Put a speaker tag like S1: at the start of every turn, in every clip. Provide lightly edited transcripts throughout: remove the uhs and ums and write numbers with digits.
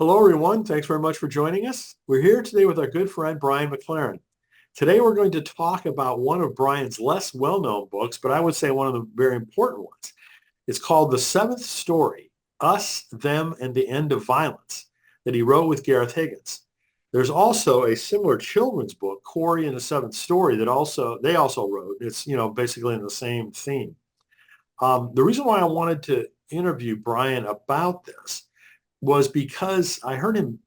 S1: Hello, everyone. Thanks very much for joining us. We're here today with our good friend, Brian McLaren. Today, we're going to talk about one of Brian's less well-known books, but I would say one of the very important ones. It's called The Seventh Story, Us, Them, and the End of Violence, that he wrote with Gareth Higgins. There's also a similar children's book, Corey and the Seventh Story, that they also wrote. It's, basically in the same theme. The reason why I wanted to interview Brian about this was because I heard him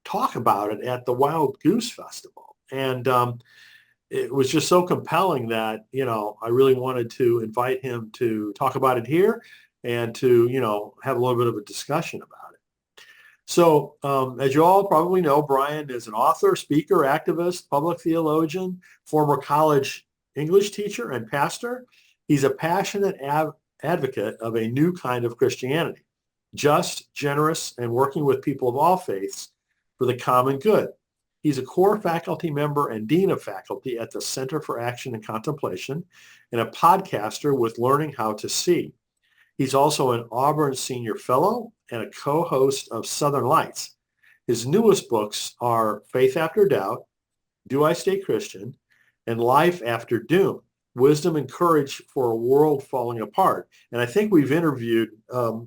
S1: talk about it at the Wild Goose Festival. And it was just so compelling that, I really wanted to invite him to talk about it here and to, have a little bit of a discussion about it. So as you all probably know, Brian is an author, speaker, activist, public theologian, former college English teacher and pastor. He's a passionate advocate of a new kind of Christianity, just, generous, and working with people of all faiths for the common good. He's a core faculty member and dean of faculty at the Center for Action and Contemplation and a podcaster with Learning How to See. He's also an Auburn Senior Fellow and a co-host of Southern Lights. His newest books are Faith After Doubt, Do I Stay Christian, and Life After Doom, Wisdom and Courage for a World Falling Apart. And I think we've interviewed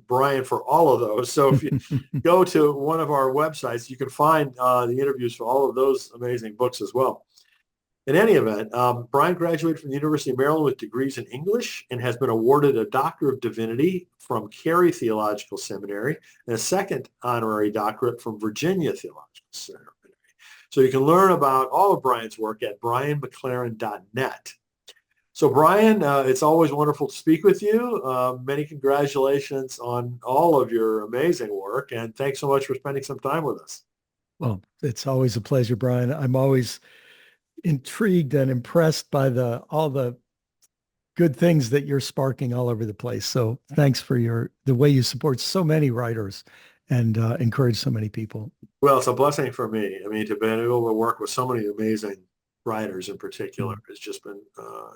S1: Brian for all of those. So if you go to one of our websites, you can find the interviews for all of those amazing books as well. In any event, Brian graduated from the University of Maryland with degrees in English and has been awarded a Doctor of Divinity from Carey Theological Seminary and a second honorary doctorate from Virginia Theological Seminary. So you can learn about all of Brian's work at brianmclaren.net. So Brian, it's always wonderful to speak with you. Many congratulations on all of your amazing work, and thanks so much for spending some time with us.
S2: Well, it's always a pleasure, Brian. I'm always intrigued and impressed by all the good things that you're sparking all over the place. So thanks for the way you support so many writers and encourage so many people.
S1: Well, it's a blessing for me. I mean, to be able to work with so many amazing writers in particular has just been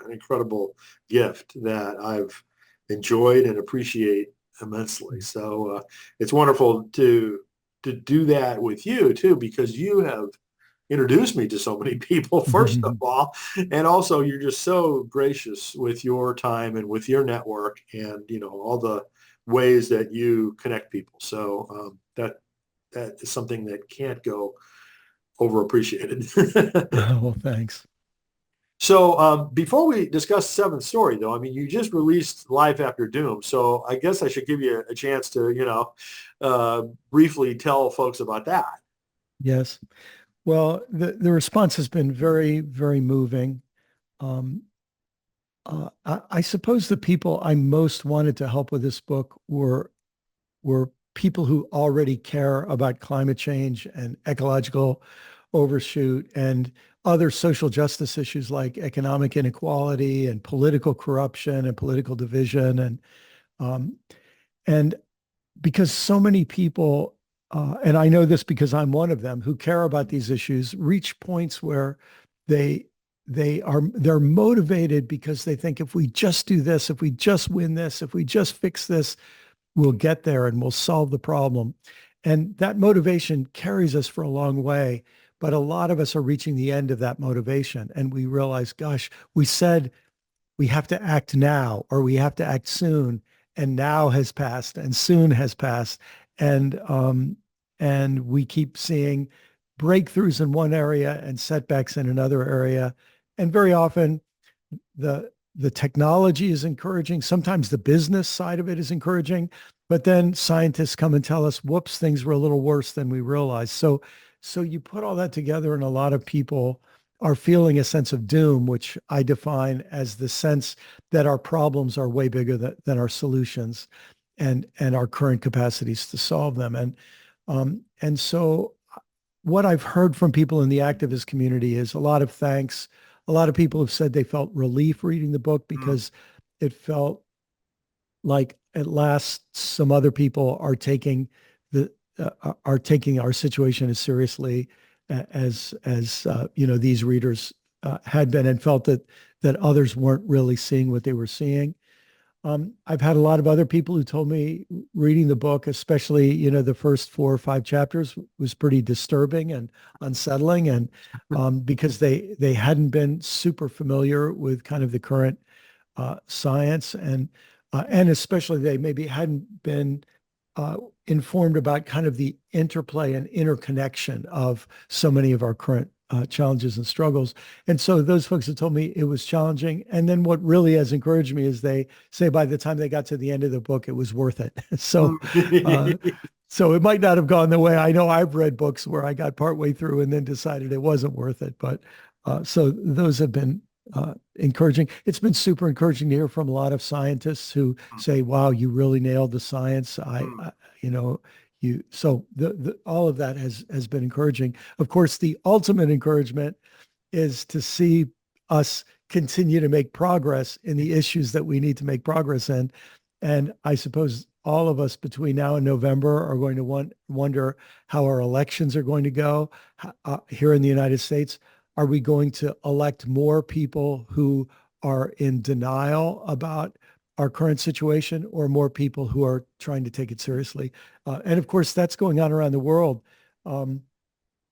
S1: an incredible gift that I've enjoyed and appreciate immensely. So it's wonderful to do that with you too, because you have introduced me to so many people, first of all, and also you're just so gracious with your time and with your network and, all the ways that you connect people. So that is something that can't go overappreciated.
S2: Well, thanks.
S1: So before we discuss Seventh Story, though, I mean, you just released Life After Doom. So I guess I should give you a chance to, briefly tell folks about that.
S2: Yes. Well, the response has been very, very moving. I suppose the people I most wanted to help with this book were people who already care about climate change and ecological overshoot and other social justice issues like economic inequality and political corruption and political division and because so many people and I know this because I'm one of them who care about these issues, reach points where they're motivated because they think if we just do this, if we just win this, if we just fix this, we'll get there and we'll solve the problem. And that motivation carries us for a long way. But a lot of us are reaching the end of that motivation. And we realize, gosh, we said we have to act now or we have to act soon. And now has passed and soon has passed. And we keep seeing breakthroughs in one area and setbacks in another area. And very often the technology is encouraging. Sometimes the business side of it is encouraging, but then scientists come and tell us, whoops, things were a little worse than we realized. So you put all that together and a lot of people are feeling a sense of doom, which I define as the sense that our problems are way bigger than our solutions and our current capacities to solve them. And so what I've heard from people in the activist community is a lot of thanks. A lot of people have said they felt relief reading the book because it felt like at last some other people are taking our situation as seriously as these readers had been and felt that others weren't really seeing what they were seeing. I've had a lot of other people who told me reading the book, especially, the first 4 or 5 chapters was pretty disturbing and unsettling. And because they hadn't been super familiar with kind of the current science and especially they maybe hadn't been uh, informed about kind of the interplay and interconnection of so many of our current challenges and struggles. And so those folks have told me it was challenging. And then what really has encouraged me is they say by the time they got to the end of the book, it was worth it. Uh, so it might not have gone the way. I know I've read books where I got partway through and then decided it wasn't worth it. But so those have been encouraging. It's been super encouraging to hear from a lot of scientists who say, "Wow, you really nailed the science." You know, so the all of that has been encouraging. Of course, the ultimate encouragement is to see us continue to make progress in the issues that we need to make progress in. And I suppose all of us between now and November are going to wonder how our elections are going to go here in the United States. Are we going to elect more people who are in denial about our current situation or more people who are trying to take it seriously? And of course, that's going on around the world. Um,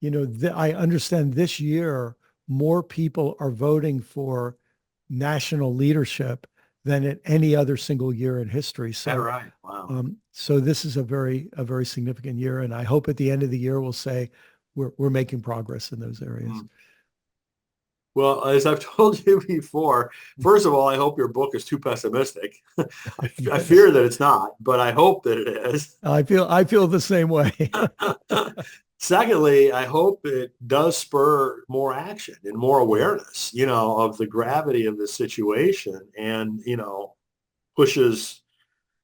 S2: I understand this year, more people are voting for national leadership than at any other single year in history.
S1: All
S2: So,
S1: right. Wow.
S2: so this is a very significant year, and I hope at the end of the year we'll say we're making progress in those areas.
S1: Mm. Well, as I've told you before, first of all, I hope your book is too pessimistic. I
S2: Yes.
S1: fear that it's not, but I hope that it is.
S2: I feel the same way.
S1: Secondly, I hope it does spur more action and more awareness, of the gravity of the situation and, pushes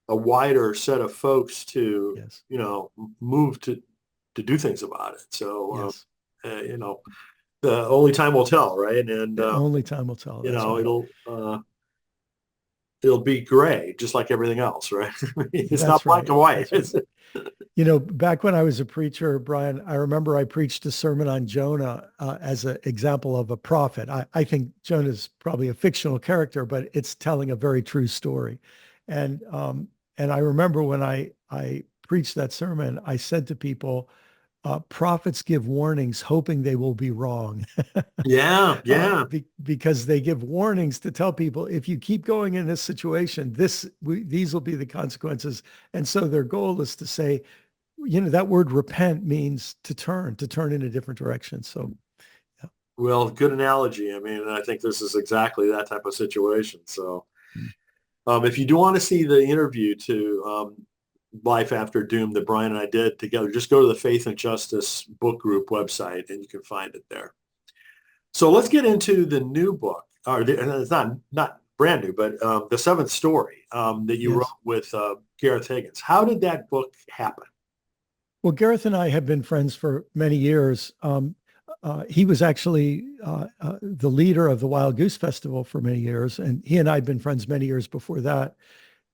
S1: a wider set of folks to,
S2: Yes.
S1: move to do things about it. So,
S2: Yes.
S1: the only time will tell, right? And,
S2: Only time will tell. That's right.
S1: it'll be gray, just like everything else, right? It's not
S2: That's
S1: black
S2: right.
S1: and white.
S2: That's right. Back when I was a preacher, Brian, I remember I preached a sermon on Jonah as an example of a prophet. I think Jonah's probably a fictional character, but it's telling a very true story. And I remember when I preached that sermon, I said to people, prophets give warnings hoping they will be wrong.
S1: Yeah, yeah.
S2: Because they give warnings to tell people if you keep going in this situation, these will be the consequences. And so their goal is to say, that word repent means to turn in a different direction. So, yeah.
S1: Well, good analogy. I mean, I think this is exactly that type of situation. So,
S2: Mm.
S1: if you do want to see the interview to Life After Doom that Brian and I did together, just go to the Faith and Justice book group website and you can find it there. So let's get into the new book, and it's not brand new, but the seventh story that you wrote
S2: Yes.
S1: with Gareth Higgins. How did that book happen?
S2: Well, Gareth and I have been friends for many years. He was actually the leader of the Wild Goose Festival for many years, and he and I had been friends many years before that.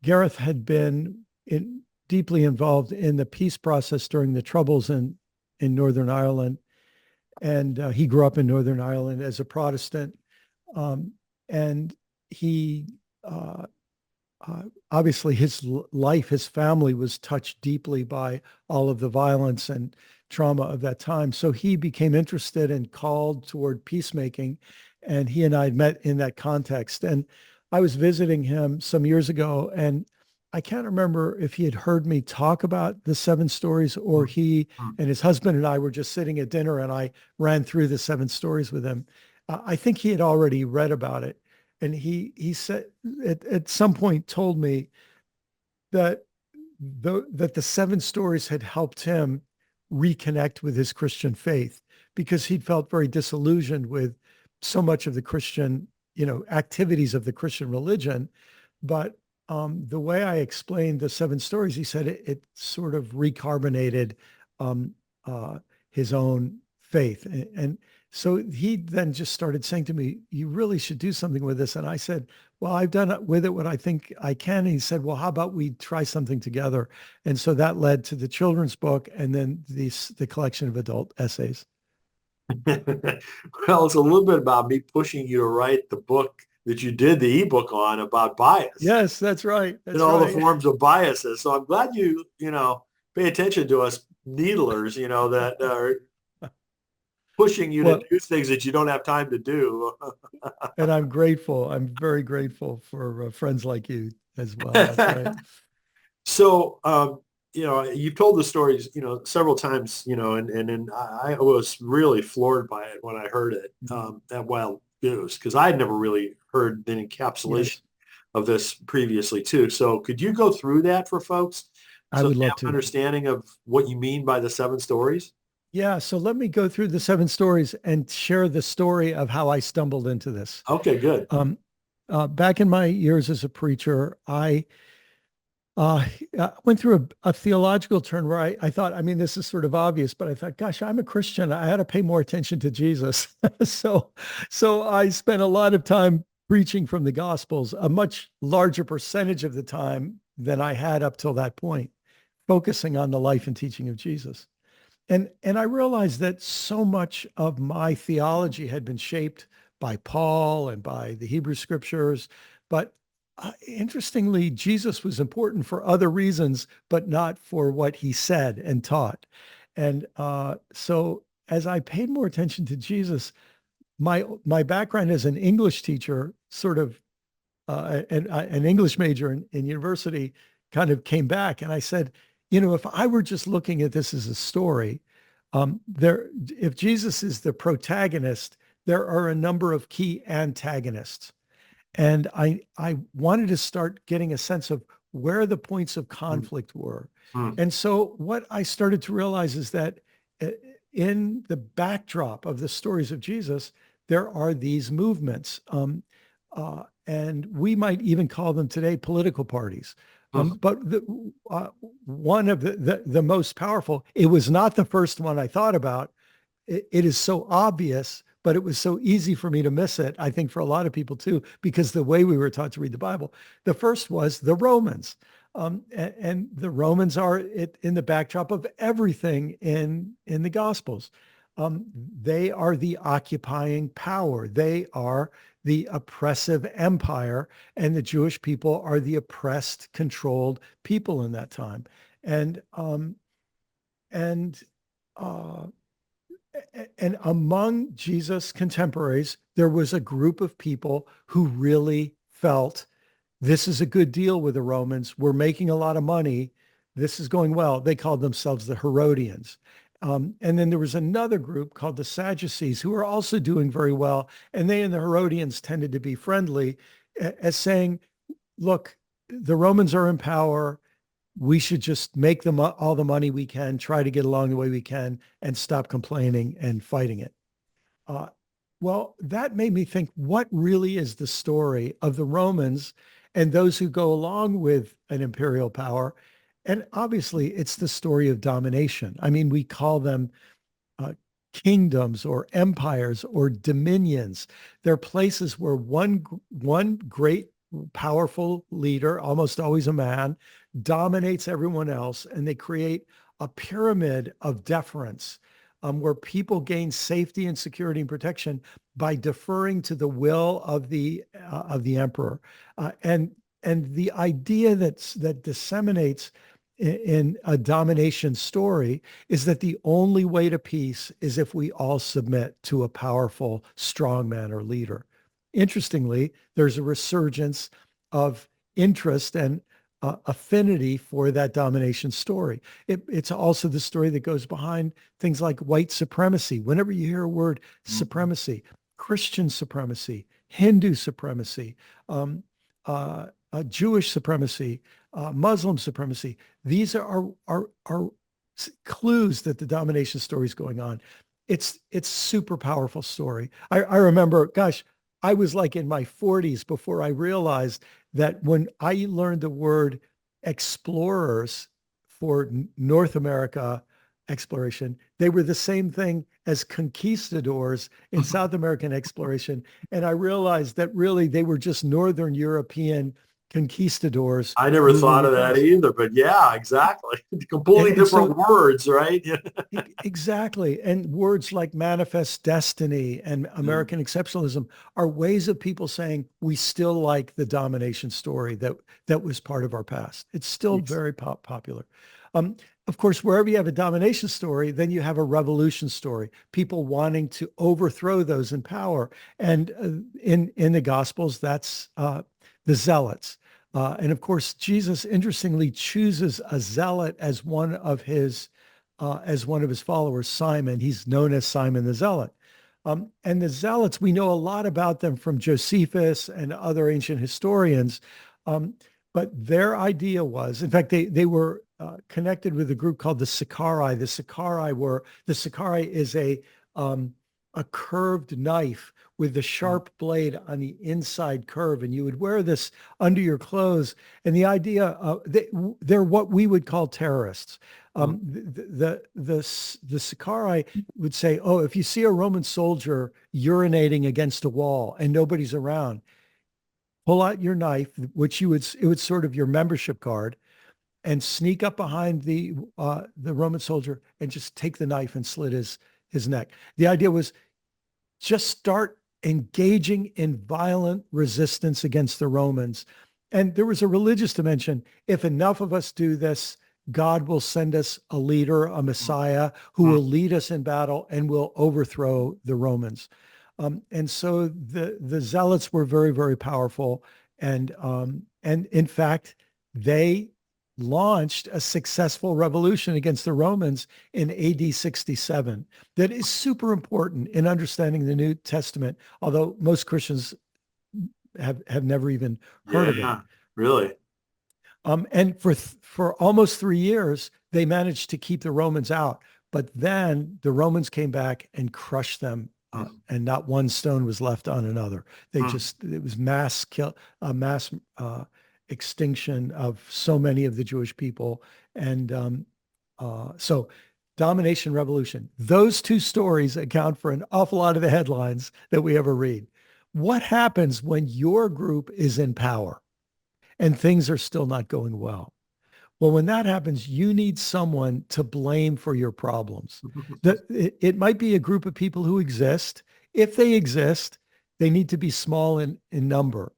S2: Gareth had been deeply involved in the peace process during the Troubles in Northern Ireland, and he grew up in Northern Ireland as a Protestant, and he obviously his life, his family was touched deeply by all of the violence and trauma of that time. So he became interested and called toward peacemaking. And he and I had met in that context. And I was visiting him some years ago, and I can't remember if he had heard me talk about the seven stories or he and his husband and I were just sitting at dinner and I ran through the seven stories with him. I think he had already read about it. And he said at some point told me that the seven stories had helped him reconnect with his Christian faith because he'd felt very disillusioned with so much of the Christian, activities of the Christian religion. But the way I explained the seven stories, he said it sort of recarbonated um, his own faith. And so he then just started saying to me, you really should do something with this. And I said, well, I've done with it what I think I can. And he said, well, how about we try something together? And so that led to the children's book and then the collection of adult essays.
S1: Well, it's a little bit about me pushing you to write the book that you did the ebook on about bias
S2: Yes, that's right.
S1: and
S2: That's
S1: all the
S2: right.
S1: forms of biases. So I'm glad you pay attention to us needlers, that are pushing you to
S2: Well,
S1: do things that you don't have time to do.
S2: and I'm grateful. I'm very grateful for friends like you as well. That's right.
S1: So, you've told the stories, several times, and I was really floored by it when I heard it, at Wild Goose, because I had never really heard an encapsulation
S2: Yes,
S1: of this previously too. So could you go through that for folks
S2: I
S1: so they
S2: would
S1: have
S2: love
S1: an
S2: to.
S1: understanding of what you mean by the seven stories?
S2: Yeah, so let me go through the seven stories and share the story of how I stumbled into this.
S1: Okay, good.
S2: Um, Back in my years as a preacher, uh, I went through a theological turn where I thought, I mean, this is sort of obvious, but I thought, gosh, I'm a Christian. I had to pay more attention to Jesus. so, so I spent a lot of time preaching from the Gospels, a much larger percentage of the time than I had up till that point, focusing on the life and teaching of Jesus. And I realized that so much of my theology had been shaped by Paul and by the Hebrew scriptures, but interestingly, Jesus was important for other reasons, but not for what he said and taught. And so as I paid more attention to Jesus, my background as an English teacher, sort of an English major in university, kind of came back, and I said, if I were just looking at this as a story, if Jesus is the protagonist, there are a number of key antagonists. And I wanted to start getting a sense of where the points of conflict were.
S1: Mm-hmm.
S2: And so what I started to realize is that uh, in the backdrop of the stories of Jesus, there are these movements. And we might even call them today political parties. But one of the most powerful, it was not the first one I thought about. It is so obvious, but it was so easy for me to miss it, I think for a lot of people too, because the way we were taught to read the Bible. The first was the Romans. And the Romans are in the backdrop of everything in the Gospels. They are the occupying power. They are the oppressive empire, and the Jewish people are the oppressed, controlled people in that time. And and uh, and among Jesus' contemporaries, there was a group of people who really felt this is a good deal with the Romans. We're making a lot of money. This is going well. They called themselves the Herodians. And then there was another group called the Sadducees who were also doing very well. And they and the Herodians tended to be friendly as saying, look, the Romans are in power. We should just make them all the money we can, try to get along the way we can, and stop complaining and fighting it. Uh, well, that made me think, what really is the story of the Romans and those who go along with an imperial power? And obviously, it's the story of domination. I mean, we call them uh, kingdoms or empires or dominions. They're places where one great powerful leader, almost always a man, dominates everyone else, and they create a pyramid of deference where people gain safety and security and protection by deferring to the will of the emperor. And the idea that disseminates in a domination story is that the only way to peace is if we all submit to a powerful strongman or leader. Interestingly, there's a resurgence of interest and affinity for that domination story. It's also the story that goes behind things like white supremacy. Whenever you hear a word supremacy, Christian supremacy, Hindu supremacy, um, Jewish supremacy, Muslim supremacy, these are clues that the domination story is going on. It's super powerful story. I remember, gosh, I was like in my 40s before I realized that when I learned the word explorers for North America exploration, they were the same thing as conquistadors in South American exploration. And I realized that really they were just Northern European conquistadors
S1: I never
S2: moving
S1: thought of that
S2: across.
S1: either, but yeah, exactly. Completely
S2: And
S1: different
S2: so
S1: words, right? Yeah.
S2: exactly. And words like manifest destiny and
S1: Mm,
S2: American exceptionalism are ways of people saying we still like the domination story that was part of our past. It's still
S1: yes.
S2: very popular. Um, of course, wherever you have a domination story, then you have a revolution story, people wanting to overthrow those in power. And in the Gospels, that's the zealots. And of course, Jesus interestingly chooses a zealot as one of his followers, Simon. He's known as Simon the Zealot. And the Zealots, we know a lot about them from Josephus and other ancient historians. Um, but their idea was, in fact, they were connected with a group called the Sicarii. The Sicarii is a curved knife with the
S1: Mm,
S2: sharp blade on the inside curve, and you would wear this under your clothes. And the idea, they're what we would call terrorists.
S1: mm,
S2: The Sicarii would say, "Oh, if you see a Roman soldier urinating against a wall and nobody's around, pull out your knife, which it would sort of your membership card, and sneak up behind the Roman soldier and just take the knife and slit his neck." The idea was just start engaging in violent resistance against the Romans. And there was a religious dimension. If enough of us do this, God will send us a leader, a
S1: mm,
S2: Messiah who
S1: mm.
S2: will lead us in battle and will overthrow the Romans. And so the Zealots were very, very powerful. And in fact, they launched a successful revolution against the Romans in AD 67 that is super important in understanding the New Testament, although most Christians have never even heard of it.
S1: Yeah, really.
S2: And for almost 3 years, they managed to keep the Romans out. But then the Romans came back and crushed them,
S1: Mm,
S2: and not one stone was left on another.
S1: mm.
S2: It was mass extinction of so many of the Jewish people. And so domination, revolution, those two stories account for an awful lot of the headlines that we ever read. What happens when your group is in power and things are still not going well? Well, when that happens, you need someone to blame for your problems. It might be a group of people who exist. If they exist, they need to be small in number,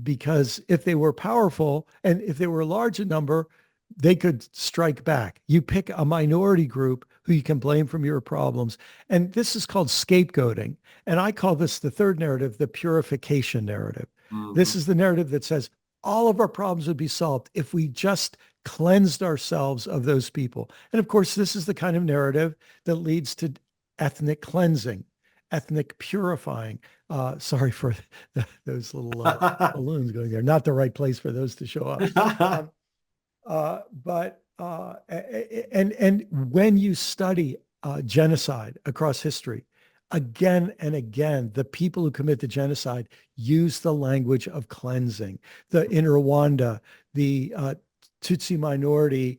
S2: because if they were powerful and if they were large in number, they could strike back. You pick a minority group who you can blame for your problems. And this is called scapegoating. And I call this the third narrative, the purification narrative. This
S1: Mhm.
S2: is the narrative that says all of our problems would be solved if we just cleansed ourselves of those people. And of course, this is the kind of narrative that leads to ethnic cleansing, ethnic purifying. Sorry for those little balloons going there. Not the right place for those to show up. Um, but and when you study genocide across history, again and again, the people who commit the genocide use the language of cleansing. In Rwanda, the Tutsi minority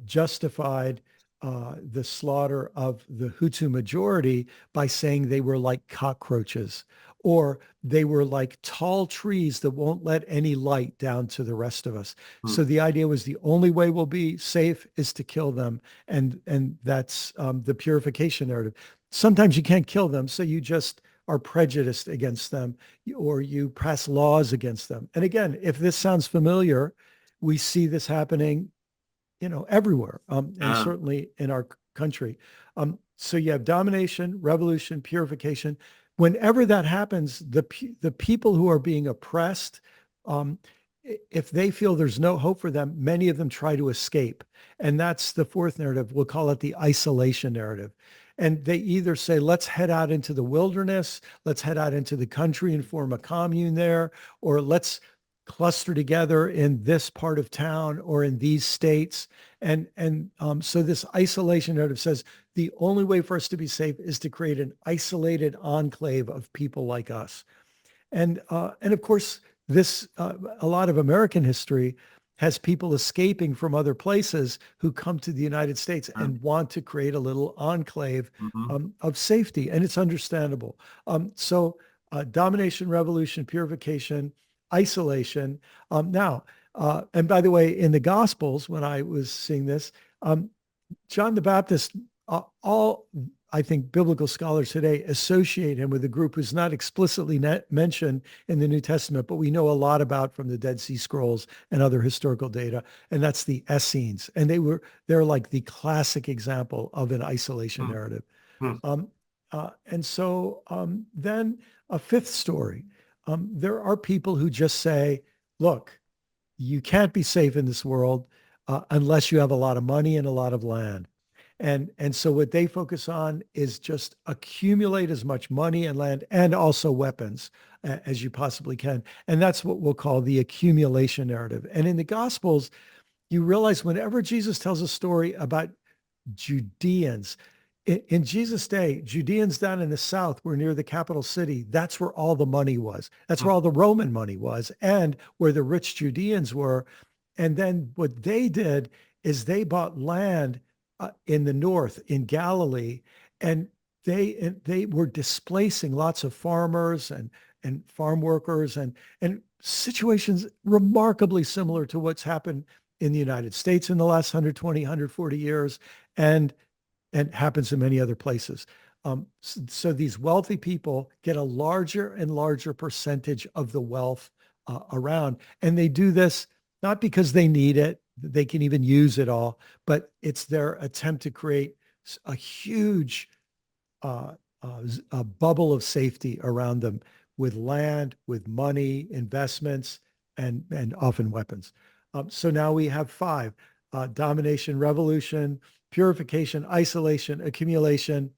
S2: justified the slaughter of the Hutu majority by saying they were like cockroaches, or they were like tall trees that won't let any light down to the rest of us. So
S1: Mm.
S2: the idea was the only way we'll be safe is to kill them. And that's the purification narrative. Sometimes you can't kill them, so you just are prejudiced against them, or you pass laws against them. And again, if this sounds familiar, we see this happening, everywhere, and
S1: Yeah.
S2: certainly in our country. So you have domination, revolution, purification. Whenever that happens, the people who are being oppressed, um, if they feel there's no hope for them, many of them try to escape. And that's the fourth narrative. We'll call it the isolation narrative. And they either say, let's head out into the wilderness, let's head out into the country and form a commune there, or let's cluster together in this part of town or in these states. So this isolation narrative says the only way for us to be safe is to create an isolated enclave of people like us. And of course, a lot of American history has people escaping from other places who come to the United States
S1: Yeah.
S2: and want to create a little enclave
S1: Mhm.
S2: of safety, and it's understandable. So domination, revolution, purification, isolation. Now, and by the way, in the Gospels, when I was seeing this, um, John the Baptist, all I think biblical scholars today associate him with a group who's not explicitly mentioned in the New Testament, but we know a lot about from the Dead Sea Scrolls and other historical data, and that's the Essenes. And they're like the classic example of an isolation
S1: Hmm.
S2: narrative.
S1: Hmm.
S2: Um, and so then a fifth story. There are people who just say, look, you can't be safe in this world unless you have a lot of money and a lot of land. And so what they focus on is just accumulate as much money and land and also weapons as you possibly can. And that's what we'll call the accumulation narrative. And in the Gospels, you realize whenever Jesus tells a story about Judeans, in Jesus' day, Judeans down in the south were near the capital city. That's where all the money was. That's
S1: Hmm.
S2: where all the Roman money was and where the rich Judeans were. And then what they did is they bought land in the north in Galilee, and they were displacing lots of farmers and farm workers and situations remarkably similar to what's happened in the United States in the last 120, 140 years. And and happens in many other places. So these wealthy people get a larger and larger percentage of the wealth around. And they do this not because they need it, they can even use it all, but it's their attempt to create a huge uh, a bubble of safety around them with land, with money, investments, and often weapons. So now we have five: domination, revolution, purification, isolation, accumulation.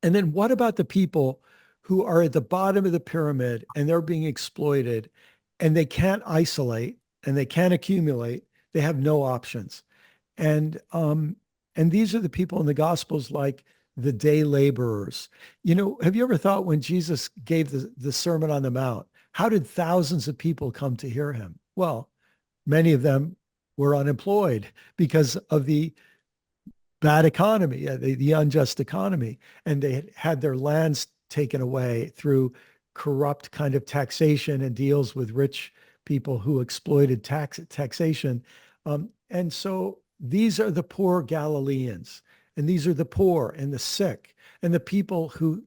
S2: And then what about the people who are at the bottom of the pyramid and they're being exploited and they can't isolate and they can't accumulate? They have no options. And and these are the people in the Gospels like the day laborers. You know, have you ever thought when Jesus gave the Sermon on the Mount, how did thousands of people come to hear him? Well, many of them were unemployed because of the bad economy, the unjust economy, and they had their lands taken away through corrupt kind of taxation and deals with rich people who exploited taxation. And so these are the poor Galileans, and these are the poor and the sick and the people who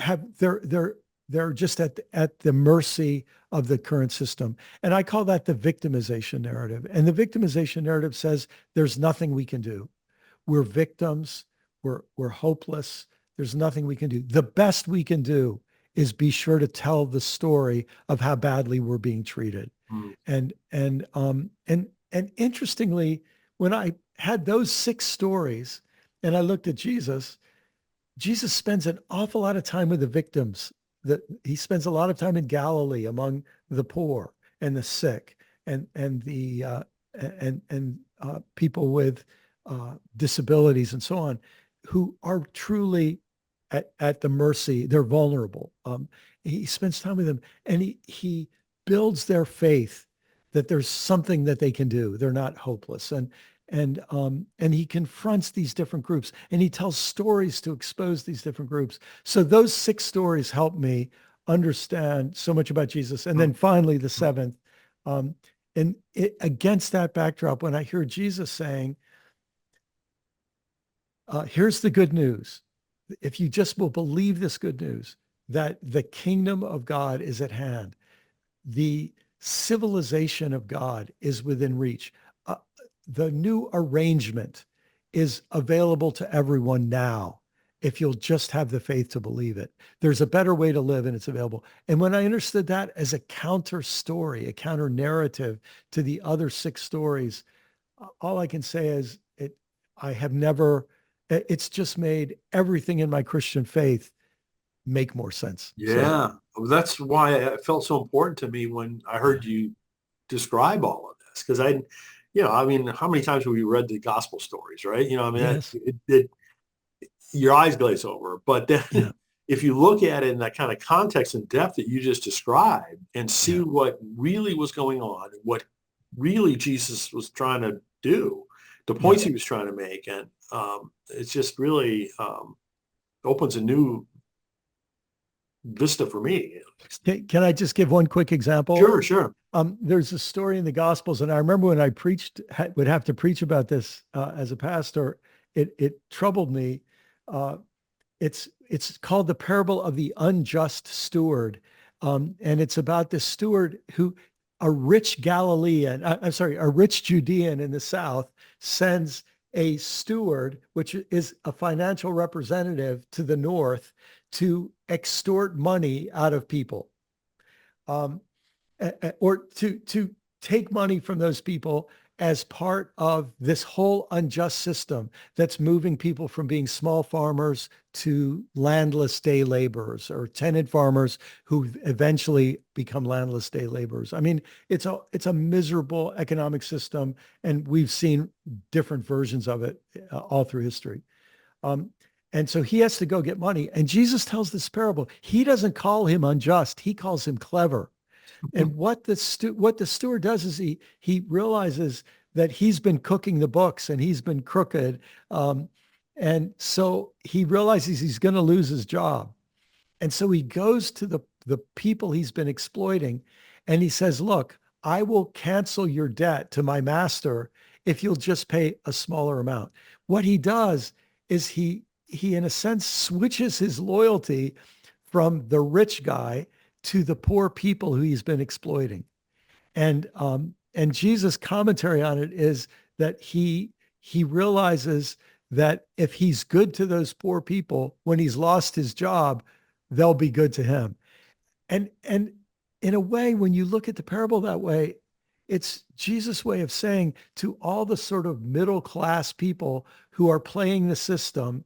S2: have they're just at the mercy of the current system. And I call that the victimization narrative. And the victimization narrative says there's nothing we can do. We're victims. We're hopeless. There's nothing we can do. The best we can do is be sure to tell the story of how badly we're being treated.
S1: Hmm.
S2: And interestingly, when I had those six stories and I looked at Jesus, Jesus spends an awful lot of time with the victims. That he spends a lot of time in Galilee among the poor and the sick and the people with disabilities and so on, who are truly at the mercy. They're vulnerable. He spends time with them, and he builds their faith that there's something that they can do. They're not hopeless, and he confronts these different groups, and he tells stories to expose these different groups. So those six stories help me understand so much about Jesus. And
S1: Hmm.
S2: then finally, the seventh. Um, Against that backdrop, when I hear Jesus saying, here's the good news. If you just will believe this good news, that the kingdom of God is at hand, the civilization of God is within reach. Uh, the new arrangement is available to everyone now if you'll just have the faith to believe it. There's a better way to live and it's available. And when I understood that as a counter story, a counter narrative to the other six stories, all I can say is I have never, it's just made everything in my Christian faith make more sense. So
S1: Yeah, well, that's why it felt so important to me when I
S2: yeah,
S1: heard you describe all of this. Because I mean, how many times have we read the gospel stories, right? I mean,
S2: yes,
S1: your eyes glaze over. But then
S2: yeah,
S1: if you look at it in that kind of context and depth that you just described and see
S2: yeah,
S1: what really was going on, what really Jesus was trying to do, the
S2: yeah.
S1: points he was trying to make, and it's just really opens a new vista for me.
S2: Can I just give one quick example?
S1: Sure, sure.
S2: There's a story in the Gospels, and I remember when I would have to preach about this as a pastor. It troubled me. Uh, it's called the parable of the unjust steward, and it's about this steward who, a rich Galilean, I'm sorry, a rich Judean in the south sends a steward, which is a financial representative to the north, to extort money out of people. Um, or to take money from those people as part of this whole unjust system that's moving people from being small farmers to landless day laborers, or tenant farmers who eventually become landless day laborers. I mean, it's a miserable economic system, and we've seen different versions of it all through history. Um, and so he has to go get money. And Jesus tells this parable. He doesn't call him unjust. He calls him clever. And what the steward does is he realizes that he's been cooking the books and he's been crooked. And so he realizes he's going to lose his job. And so he goes to the people he's been exploiting, and he says, look, I will cancel your debt to my master if you'll just pay a smaller amount. What he does is he in a sense switches his loyalty from the rich guy to the poor people who he's been exploiting. And Jesus' commentary on it is that he realizes that if he's good to those poor people, when he's lost his job, they'll be good to him. And in a way, when you look at the parable that way, it's Jesus' way of saying to all the sort of middle class people who are playing the system,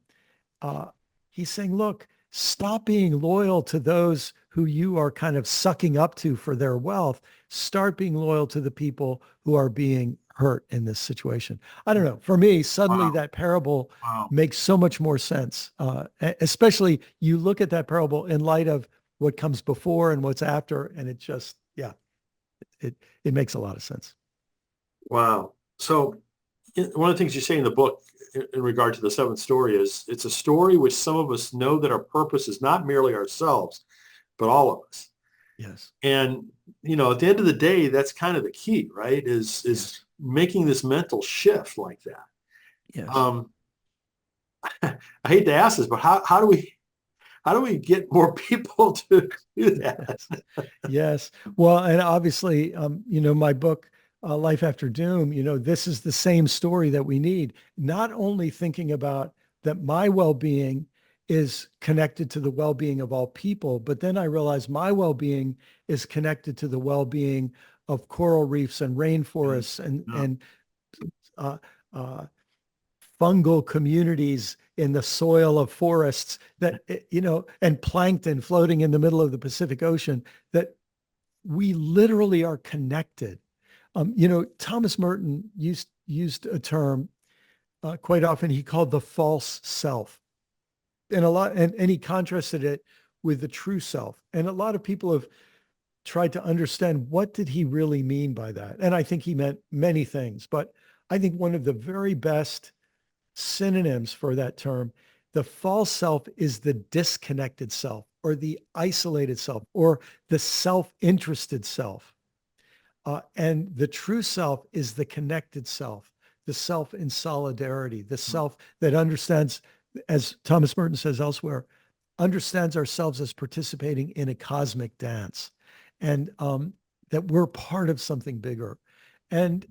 S2: he's saying, look, stop being loyal to those who you are kind of sucking up to for their wealth. Start being loyal to the people who are being hurt in this situation. I don't know. For me, suddenly
S1: Wow.
S2: that parable
S1: Wow.
S2: makes so much more sense. Especially you look at that parable in light of what comes before and what's after, and it just, yeah, it makes a lot of sense.
S1: Wow. So one of the things you say in the book in regard to the seventh story is it's a story which some of us know that our purpose is not merely ourselves, but all of us.
S2: Yes.
S1: And, at the end of the day, that's kind of the key, right? Is
S2: Yes.
S1: making this mental shift like that.
S2: Yes.
S1: I hate to ask this, but how do we get more people to do that?
S2: Yes. Well, and obviously, my book, Life After Doom, this is the same story that we need. Not only thinking about that my well-being is connected to the well-being of all people, but then I realize my well-being is connected to the well-being of coral reefs and rainforests
S1: Yeah.
S2: and uh, uh, fungal communities in the soil of forests that, and plankton floating in the middle of the Pacific Ocean, that we literally are connected. Thomas Merton used a term quite often he called the false self. And he contrasted it with the true self. And a lot of people have tried to understand what did he really mean by that. And I think he meant many things, but I think one of the very best synonyms for that term, the false self, is the disconnected self, or the isolated self, or the self-interested self. And the true self is the connected self, the self in solidarity, the self that understands, as Thomas Merton says elsewhere, understands ourselves as participating in a cosmic dance, and that we're part of something bigger. And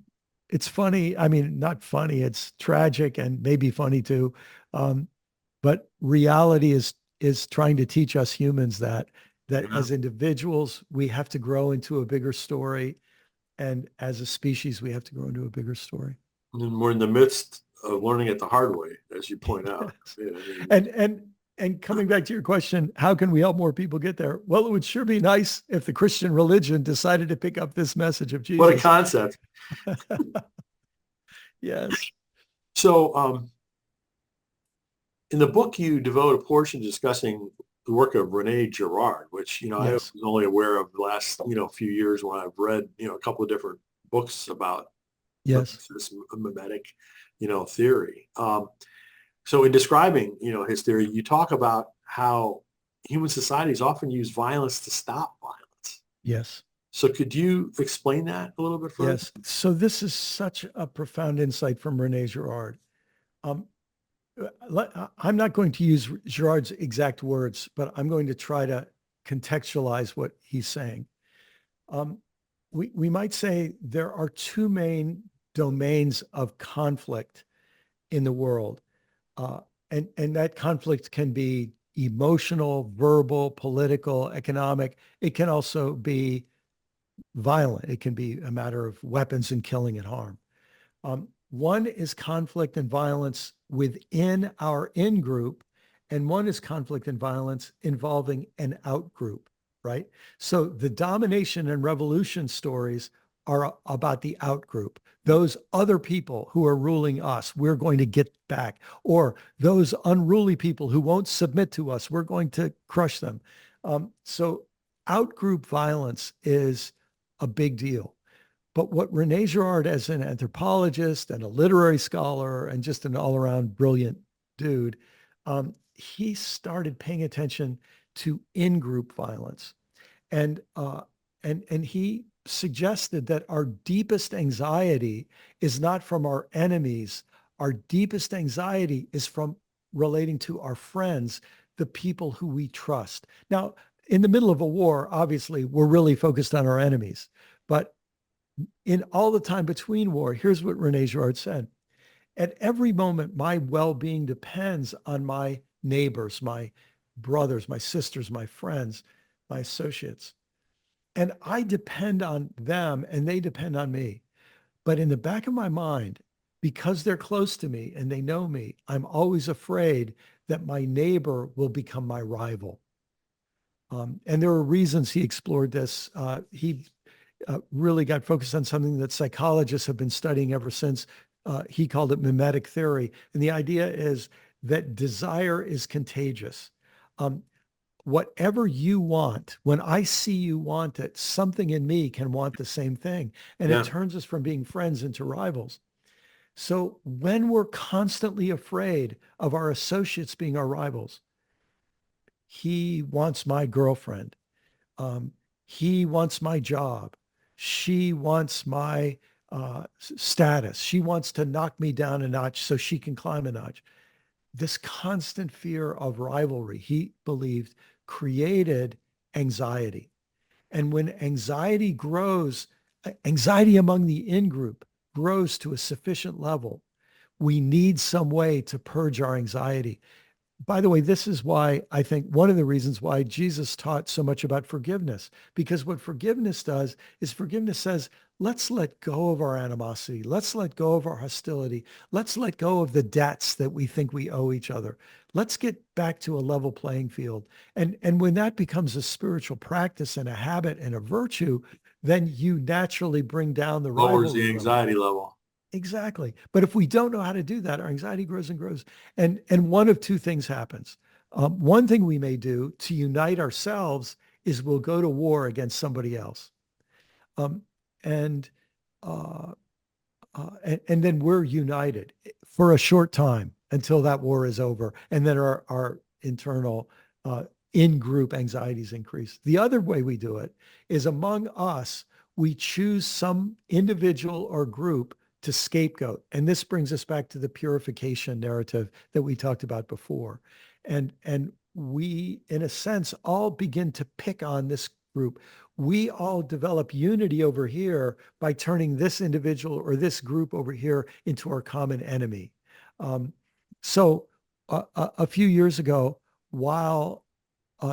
S2: it's funny. I mean, not funny. It's tragic and maybe funny too. But reality is trying to teach us humans that
S1: Yeah.
S2: as individuals, we have to grow into a bigger story. And as a species, we have to grow into a bigger story.
S1: And we're in the midst of learning it the hard way, as you point out.
S2: Yes.
S1: Yeah.
S2: And coming back to your question, how can we help more people get there? Well, it would sure be nice if the Christian religion decided to pick up this message of Jesus.
S1: What a concept.
S2: Yes.
S1: So in the book, you devote a portion discussing the work of Rene Girard, which, I was
S2: Yes.
S1: only aware of the last, few years when I've read, a couple of different books about
S2: Yes.
S1: this mimetic, theory. So in describing, his theory, you talk about how human societies often use violence to stop violence.
S2: Yes.
S1: So could you explain that a little bit further?
S2: Yes. So this is such a profound insight from Rene Girard. Um, I'm not going to use Girard's exact words, but I'm going to try to contextualize what he's saying. Um, we might say there are two main domains of conflict in the world. Uh, and that conflict can be emotional, verbal, political, economic. It can also be violent. It can be a matter of weapons and killing and harm. One is conflict and violence within our in-group, and one is conflict and violence involving an out-group, right? So the domination and revolution stories are about the out-group. Those other people who are ruling us, we're going to get back. Or those unruly people who won't submit to us, we're going to crush them. So out-group violence is a big deal. But what Rene Girard, as an anthropologist and a literary scholar and just an all-around brilliant dude, he started paying attention to in-group violence, and he suggested that our deepest anxiety is not from our enemies. Our deepest anxiety is from relating to our friends, the people who we trust. Now, in the middle of a war, obviously, we're really focused on our enemies, but in all the time between war, here's what Rene Girard said. At every moment, my well-being depends on my neighbors, my brothers, my sisters, my friends, my associates. And I depend on them and they depend on me. But in the back of my mind, because they're close to me and they know me, I'm always afraid that my neighbor will become my rival. And there are reasons he explored this. He really got focused on something that psychologists have been studying ever since. He called it mimetic theory. And the idea is that desire is contagious. Whatever you want, when I see you want it, something in me can want the same thing. And
S1: Yeah.
S2: it turns us from being friends into rivals. So when we're constantly afraid of our associates being our rivals, he wants my girlfriend. Um, he wants my job. She wants my status. She wants to knock me down a notch so she can climb a notch. This constant fear of rivalry, he believed, created anxiety. And when anxiety grows, anxiety among the in-group grows to a sufficient level, we need some way to purge our anxiety. By the way, this is why I think one of the reasons why Jesus taught so much about forgiveness, because what forgiveness does is forgiveness says, let's let go of our animosity. Let's let go of our hostility. Let's let go of the debts that we think we owe each other. Let's get back to a level playing field. And when that becomes a spiritual practice and a habit and a virtue, then you naturally bring down the
S1: Lowers
S2: rivalry
S1: the
S2: level.
S1: anxiety level.
S2: Exactly. But if we don't know how to do that, our anxiety grows and grows. And one of two things happens. One thing we may do to unite ourselves is we'll go to war against somebody else. Um, and, uh, and then we're united for a short time until that war is over. And then our internal in-group anxieties increase. The other way we do it is among us, we choose some individual or group to scapegoat. And this brings us back to the purification narrative that we talked about before. And we, in a sense, all begin to pick on this group. We all develop unity over here by turning this individual or this group over here into our common enemy. So a few years ago, while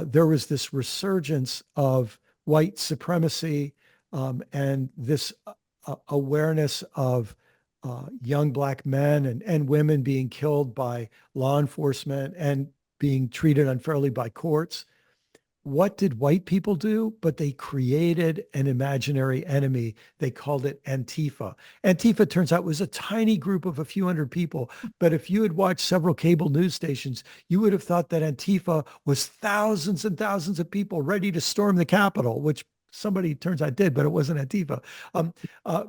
S2: there was this resurgence of white supremacy and this awareness of young Black men and women being killed by law enforcement and being treated unfairly by courts. What did white people do? But they created an imaginary enemy. They called it Antifa. Antifa, turns out, was a tiny group of a few hundred people. But if you had watched several cable news stations, you would have thought that Antifa was thousands and thousands of people ready to storm the Capitol, which somebody turns out did, but it wasn't Antifa.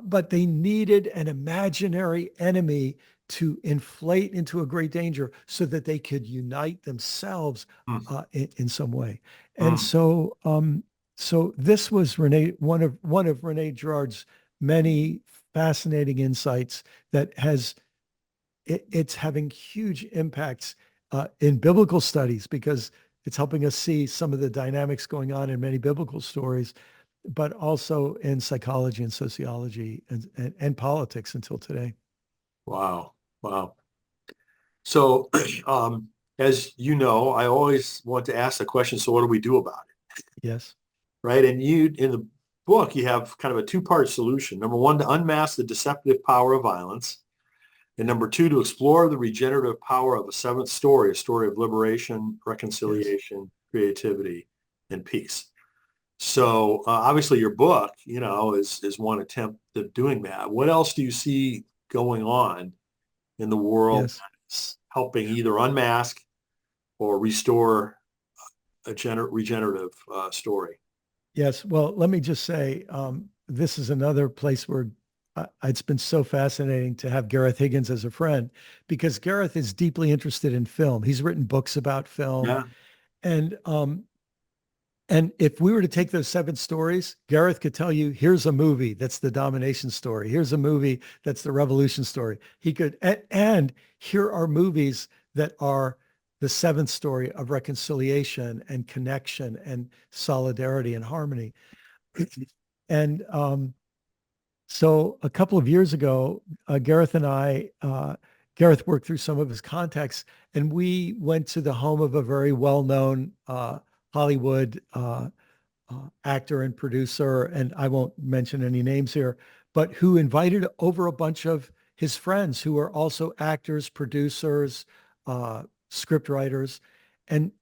S2: But they needed an imaginary enemy to inflate into a great danger so that they could unite themselves
S1: Mm,
S2: in some way. And
S1: mm.
S2: so this was one of Rene Girard's many fascinating insights that it's having huge impacts in biblical studies, because it's helping us see some of the dynamics going on in many biblical stories, but also in psychology and sociology and politics until today.
S1: Wow. Wow. So, um, as you know, I always want to ask the question, so what do we do about it?
S2: Yes.
S1: Right? And you, in the book, you have kind of a two-part solution. Number one, to unmask the deceptive power of violence. And number two, to explore the regenerative power of a seventh story, a story of liberation,
S2: Yes.
S1: reconciliation, creativity, and peace. So obviously your book, is one attempt at doing that. What else do you see going on in the world
S2: Yes.
S1: that's helping either unmask or restore a regenerative story?
S2: Yes. Well, let me just say, this is another place where it's been so fascinating to have Gareth Higgins as a friend, because Gareth is deeply interested in film. He's written books about film.
S1: Yeah.
S2: And if we were to take those seven stories, Gareth could tell you, here's a movie that's the domination story. Here's a movie that's the revolution story. He could, and here are movies that are the seventh story of reconciliation and connection and solidarity and harmony. And so a couple of years ago, Gareth worked through some of his contacts, and we went to the home of a very well-known Hollywood actor and producer, and I won't mention any names here, but who invited over a bunch of his friends who are also actors, producers, script writers, and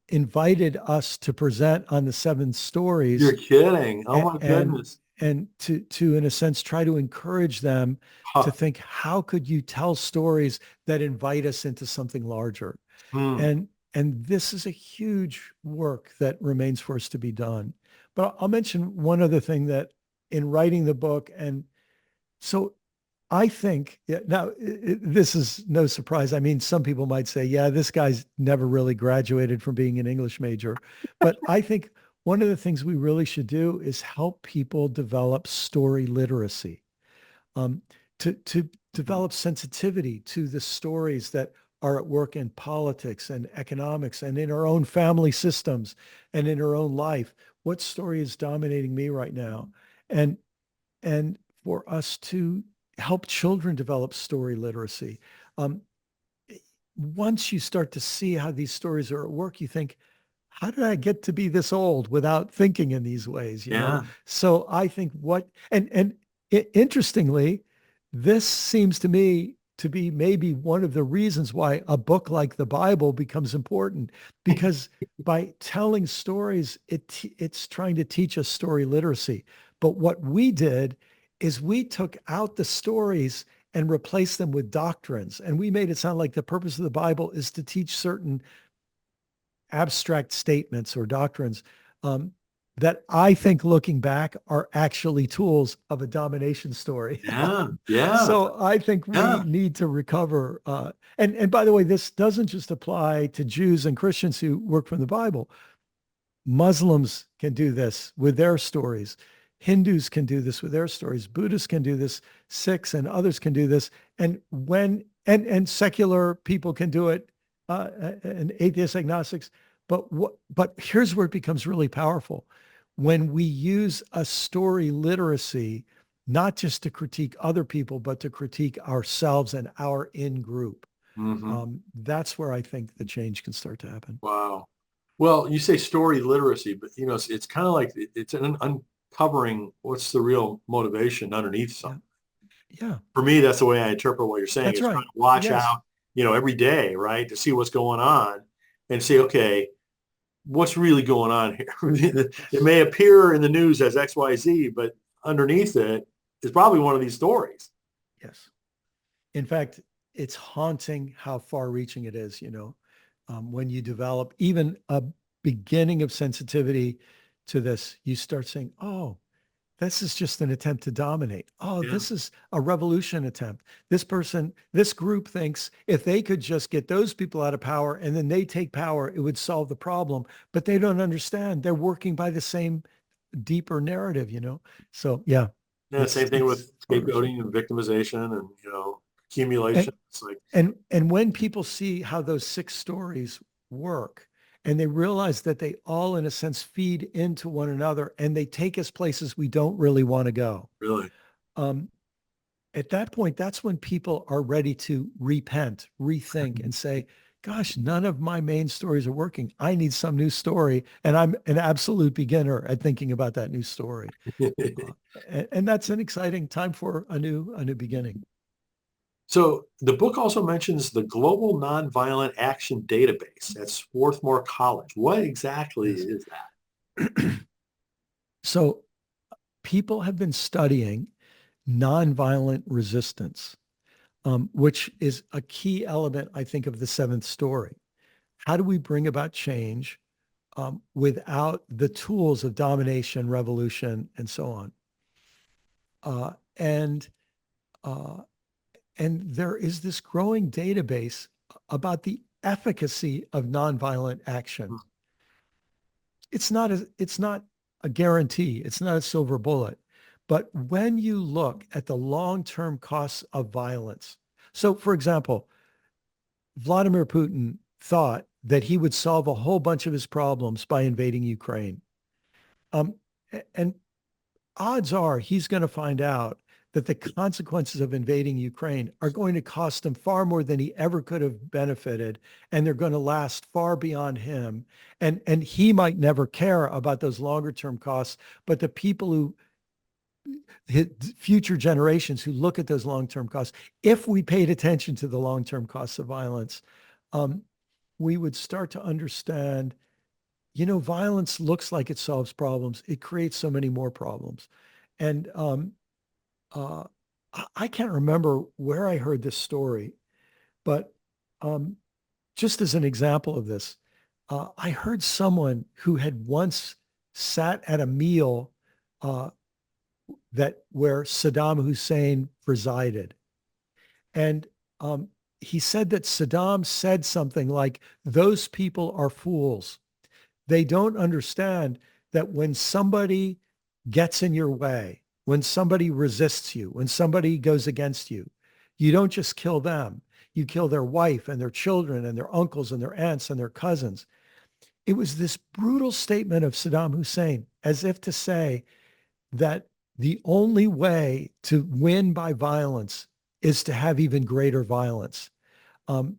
S2: invited us to present on the seven stories
S1: You're kidding. Oh
S2: and
S1: my
S2: and,
S1: goodness.
S2: and to in a sense try to encourage them to
S1: Huh.
S2: think, how could you tell stories that invite us into something larger?
S1: Hmm.
S2: And this is a huge work that remains for us to be done. But I'll mention one other thing, that in writing the book, and so I think, yeah, now this is no surprise. I mean, some people might say, yeah, this guy's never really graduated from being an English major. But I think one of the things we really should do is help people develop story literacy, um, to develop sensitivity to the stories that are at work in politics and economics and in our own family systems and in our own life. What story is dominating me right now? And and for us to help children develop story literacy. Um, Once you start to see how these stories are at work, you think, how did I get to be this old without thinking in these ways, you know?
S1: Yeah.
S2: So I think interestingly, this seems to me to be maybe one of the reasons why a book like the Bible becomes important, because by telling stories, it's trying to teach us story literacy. But what we did is we took out the stories and replaced them with doctrines. And we made it sound like the purpose of the Bible is to teach certain abstract statements or doctrines, um, that I think, looking back, are actually tools of a domination story.
S1: Yeah. Yeah.
S2: So I think we
S1: Yeah.
S2: need to recover. And by the way, this doesn't just apply to Jews and Christians who work from the Bible. Muslims can do this with their stories. Hindus can do this with their stories. Buddhists can do this. Sikhs and others can do this. And secular people can do it, and atheists, agnostics. But here's where it becomes really powerful. When we use a story literacy, not just to critique other people, but to critique ourselves and our in-group.
S1: Hmm.
S2: That's where I think the change can start to happen.
S1: Wow. Well, you say story literacy, but it's kind of like it's an uncovering what's the real motivation underneath
S2: Yeah.
S1: something.
S2: Yeah.
S1: For me, that's the way I interpret what you're saying
S2: That's
S1: is trying
S2: right.
S1: to watch
S2: Yes.
S1: out, every day, right, to see what's going on and say, okay, what's really going on here? It
S2: Yes.
S1: may appear in the news as XYZ, but underneath it is probably one of these stories.
S2: Yes. In fact, it's haunting how far reaching it is, when you develop even a beginning of sensitivity to this, you start saying, oh, this is just an attempt to dominate. Oh,
S1: Yeah,
S2: this is a revolution attempt. This person, this group thinks if they could just get those people out of power and then they take power, it would solve the problem. But they don't understand. They're working by the same deeper narrative, you know? So yeah,
S1: yeah. Same thing
S2: it's
S1: with
S2: flourishing.
S1: scapegoating and victimization, and accumulation.
S2: And
S1: It's like,
S2: and when people see how those six stories work and they realize that they all in a sense feed into one another and they take us places we don't really want to go.
S1: really.
S2: Um, at that point, that's when people are ready to repent, rethink, and say, gosh, none of my main stories are working. I need some new story. And I'm an absolute beginner at thinking about that new story. Uh, and that's an exciting time for a new beginning.
S1: So the book also mentions the Global Nonviolent Action Database at Swarthmore College. What exactly
S2: Yes.
S1: is that?
S2: So people have been studying nonviolent resistance, which is a key element, I think, of the seventh story. How do we bring about change without the tools of domination, revolution, and so on? Uh, and uh, and there is this growing database about the efficacy of nonviolent action. It's not a guarantee. It's not a silver bullet. But when you look at the long-term costs of violence, so for example, Vladimir Putin thought that he would solve a whole bunch of his problems by invading Ukraine. Um, and odds are he's going to find out that the consequences of invading Ukraine are going to cost him far more than he ever could have benefited, and they're going to last far beyond him. And he might never care about those longer term costs, but the people who future generations who look at those long term costs, if we paid attention to the long term costs of violence, um, we would start to understand, violence looks like it solves problems. It creates so many more problems. And uh, I can't remember where I heard this story, but um, just as an example of this, I heard someone who had once sat at a meal uh, that where Saddam Hussein presided, and he said that Saddam said something like, "Those people are fools. They don't understand that when somebody gets in your way, when somebody resists you, when somebody goes against you, you don't just kill them. You kill their wife and their children and their uncles and their aunts and their cousins." It was this brutal statement of Saddam Hussein, as if to say that the only way to win by violence is to have even greater violence.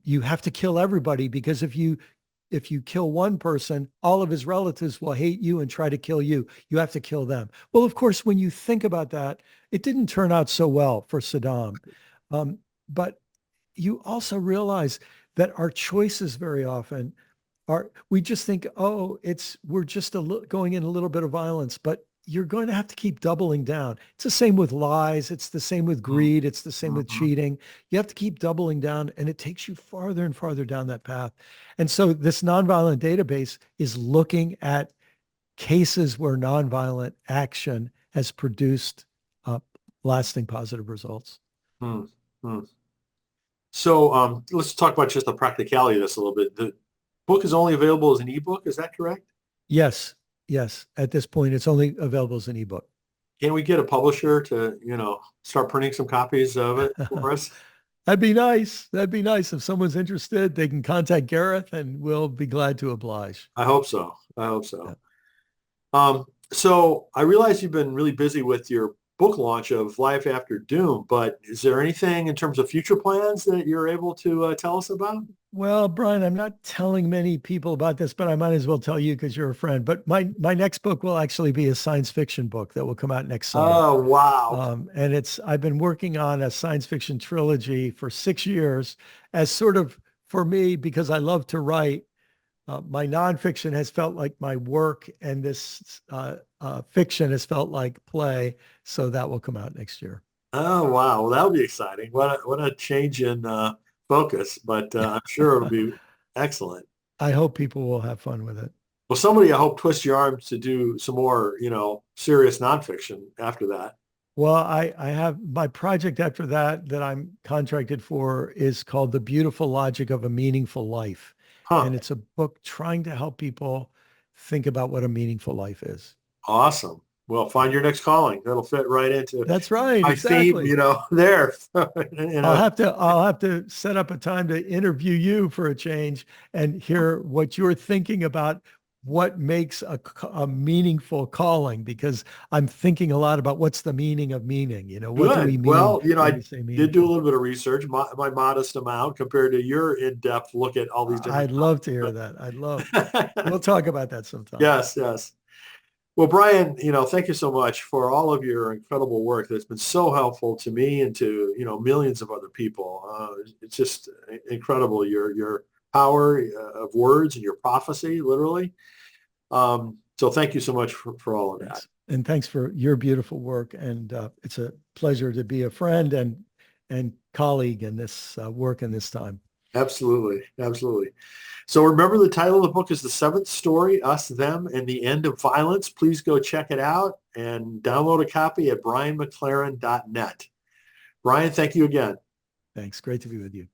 S2: You have to kill everybody, because if you kill one person, all of his relatives will hate you and try to kill you. You have to kill them. Well, of course, when you think about that, it didn't turn out so well for Saddam. But you also realize that our choices very often we just think, oh, we're just going in a little bit of violence, but you're going to have to keep doubling down. It's the same with lies. It's the same with greed. It's the same with
S1: Mhm.
S2: cheating. You have to keep doubling down, and it takes you farther and farther down that path. And so this nonviolent database is looking at cases where nonviolent action has produced lasting positive results.
S1: Hmm. Hmm. So let's talk about just the practicality of this a little bit. The book is only available as an ebook. Is that correct?
S2: Yes, yes. At this point, it's only available as an ebook.
S1: Can we get a publisher to, start printing some copies of it for us?
S2: That'd be nice. That'd be nice. If someone's interested, they can contact Gareth and we'll be glad to oblige.
S1: I hope so. I hope
S2: Yeah.
S1: so. So I realize you've been really busy with your book launch of Life After Doom, but is there anything in terms of future plans that you're able to tell us about?
S2: Well, Brian, I'm not telling many people about this, but I might as well tell you because you're a friend. But my next book will actually be a science fiction book that will come out next summer.
S1: Oh, wow.
S2: And I've been working on a science fiction trilogy for 6 years as sort of, for me, because I love to write. My nonfiction has felt like my work, and this fiction has felt like play. So that will come out next year.
S1: Oh, wow. Well, that'll be exciting. What a change in focus, but I'm sure it'll be excellent.
S2: I hope people will have fun with it.
S1: Well, somebody, I hope, twist your arms to do some more, serious nonfiction after that.
S2: Well, I have my project after that that I'm contracted for is called The Beautiful Logic of a Meaningful Life.
S1: Huh.
S2: And it's a book trying to help people think about what a meaningful life is.
S1: Awesome. Well, find your next calling. That'll fit right into
S2: That's right,
S1: my theme,
S2: exactly.
S1: there. you know,
S2: I'll have to set up a time to interview you for a change and hear what you're thinking about what makes a meaningful calling, because I'm thinking a lot about what's the meaning of meaning. What do we
S1: Good.
S2: mean
S1: Well,
S2: when
S1: I
S2: we say
S1: did do a
S2: meaningful?
S1: little bit of research, my modest amount compared to your in-depth look at all these different
S2: I'd love to hear
S1: topics.
S2: that. I'd love.
S1: But
S2: We'll talk about that sometime.
S1: yes, yes. Well, Brian, thank you so much for all of your incredible work that's been so helpful to me and to, millions of other people. It's just incredible, your power of words and your prophecy, literally. So thank you so much for all of that.
S2: Thanks. And thanks for your beautiful work. And it's a pleasure to be a friend and colleague in this work in this time.
S1: Absolutely. Absolutely. So remember, the title of the book is The Seventh Story, Us, Them, and the End of Violence. Please go check it out and download a copy at brianmclaren.net. Brian, thank you again.
S2: Thanks. Great to be with you.